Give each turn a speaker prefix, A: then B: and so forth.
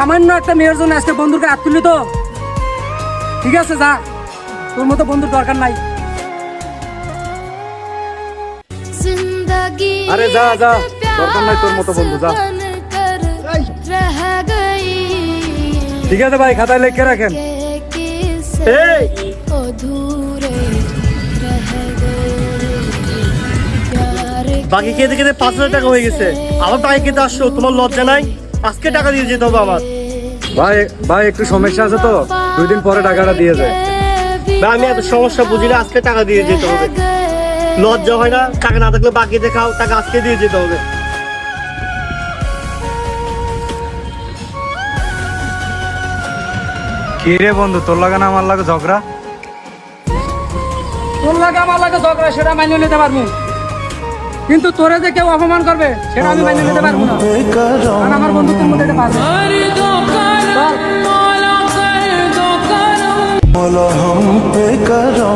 A: সামান্য একটা মেয়ের জন্য আজকে বন্ধুকে হাত তুলি তো? ঠিক আছে যা, তোর মতো বন্ধুর দরকার নাই।
B: আরে যা যা, দরকার নাই তোর মতো বন্ধু, যা। ঠিক আছে ভাই, খাতায় লিখে রাখেন।
C: এই বাকি কেটে কেটে 5,000 টাকা হয়ে গেছে, আমার টাকা কেটে আসছো, তোমার লজ্জা নাই? আজকে টাকা দিয়ে যেতে হবে আমার।
B: ভাই ভাই একটু সমস্যা আছে তো, 2 দিন পরে টাকাটা দিয়ে যায়।
C: ভাই আমি এত সমস্যা বুঝি না, আজকে টাকা দিয়ে যেতে হবে। লজ্জা হয় না? টাকা না থাকলে বাকি দেখাও, টাকা আজকে দিয়ে যেতে হবে।
B: কি রে বন্ধু, তোর লাগে না আমার লাগে ঝগড়া?
A: তোর লাগে আমার লাগে ঝগড়া সেটা মাইনে নিতে পারবো, কিন্তু তোরে যে কেউ অপমান করবে সেটা আমি মাইনে নিতে পারবো না। কারণ আমার বন্ধুত্বের মধ্যে এটা বাজে।
D: हम पे करो